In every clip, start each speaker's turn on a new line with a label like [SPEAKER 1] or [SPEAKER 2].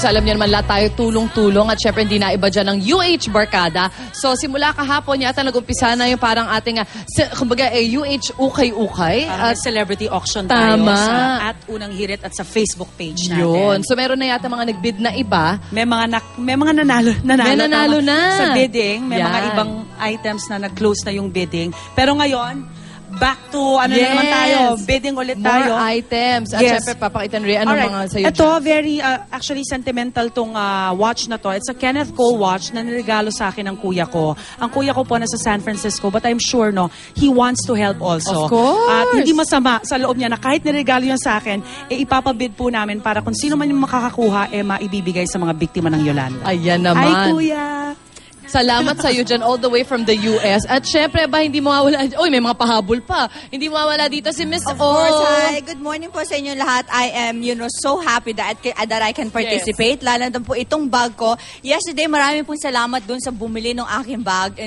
[SPEAKER 1] course, alam niyo naman lahat tayo tulong-tulong at syempre hindi na iba dyan ng UH Barkada. So simula kahapon yata nag-umpisa na yung parang ating, kumbaga UH Ukay-Ukay.
[SPEAKER 2] At celebrity auction
[SPEAKER 1] tama.
[SPEAKER 2] tayo sa Unang Hirit at sa Facebook page natin.
[SPEAKER 1] Yun. So meron na yata mga nag-bid na iba.
[SPEAKER 2] May mga nanalo
[SPEAKER 1] na.
[SPEAKER 2] Sa bidding. May
[SPEAKER 1] Yan.
[SPEAKER 2] mga ibang items na nag-close na yung bidding. Pero ngayon, back to ano na naman tayo, bidding ulit tayo.
[SPEAKER 1] More items. At syempre, papakita rin anong mga sa'yo
[SPEAKER 2] Ito, very, actually sentimental tong watch na to. It's a Kenneth Cole watch na niregalo sa akin ng kuya ko. Ang kuya ko po nasa San Francisco, but I'm sure, no, he wants to help also.
[SPEAKER 1] Of course.
[SPEAKER 2] At hindi masama sa loob niya na kahit niregalo yan sa akin, ipapabid po namin para kung sino man yung makakakuha, maibibigay sa mga biktima ng Yolanda.
[SPEAKER 1] Ayan naman.
[SPEAKER 2] Ay, kuya!
[SPEAKER 1] Salamat sa iyo dyan all the way from the US. At syempre ba, hindi mawawala, may mga pahabol pa. Hindi mawawala dito si Miss O.
[SPEAKER 3] Of course, hi. Good morning po sa inyo lahat. I am, so happy that I can participate. Lalo na po itong bag ko. Yesterday, maraming pong salamat dun sa bumili ng aking bag.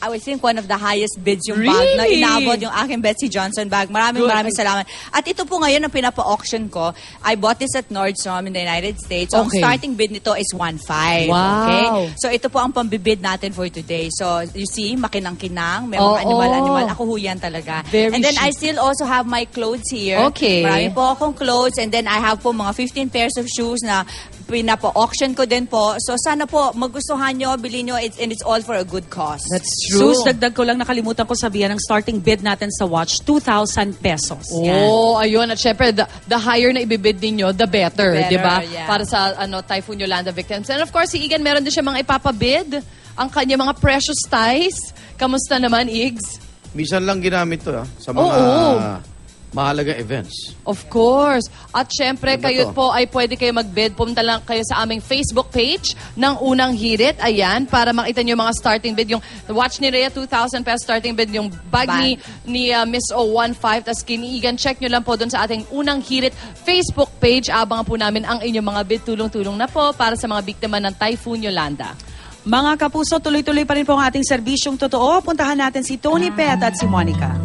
[SPEAKER 3] I would think one of the highest bids yung bag na inabot yung aking Betsy Johnson bag. Maraming salamat. At ito po ngayon ang pinapa-auction ko. I bought this at Nordstrom in the United States. So, ang starting bid nito is 1.5.
[SPEAKER 1] Wow.
[SPEAKER 3] Okay? So, ito po ang pambibid natin for today. So, you see, makinang-kinang. May mga animal. Ako huyan talaga. And then, I still also have my clothes here.
[SPEAKER 1] Okay.
[SPEAKER 3] Marami po akong clothes. And then, I have po mga 15 pairs of shoes na pinapa-auction ko din po. So, sana po magustuhan nyo, bilhin nyo, and it's all for a good cause.
[SPEAKER 1] That's true.
[SPEAKER 2] Sus, dagdag ko lang, nakalimutan ko sabihan, ang starting bid natin sa watch, 2,000 pesos.
[SPEAKER 1] Oh, ayun. At syempre, the higher na ibibid ninyo, the better, di ba?
[SPEAKER 3] Yeah.
[SPEAKER 1] Para sa Typhoon Yolanda victims. And of course, si Igan, meron din siya mga ipapabid. Ang kanya mga precious ties. Kamusta naman, Igs?
[SPEAKER 4] Minsan lang ginamit to sa mga mahalagang events.
[SPEAKER 1] Of course. At syempre,
[SPEAKER 4] Ano
[SPEAKER 1] kayo
[SPEAKER 4] to?
[SPEAKER 1] po ay pwede kayo mag-bid. Pumunta lang kayo sa aming Facebook page ng Unang Hirit. Ayan, para makita nyo yung mga starting bid. Yung watch ni Rhea, 2,000 pesos starting bid. Yung bag ni Miss O, 1.5. Tapos kiniigan, check nyo lang po doon sa ating Unang Hirit Facebook page. Abangan po namin ang inyong mga bid. Tulong-tulong na po para sa mga biktima ng Typhoon Yolanda.
[SPEAKER 2] Mga kapuso, tuloy-tuloy pa rin po ang ating serbisyong totoo. Puntahan natin si Tony Pet at si Monica.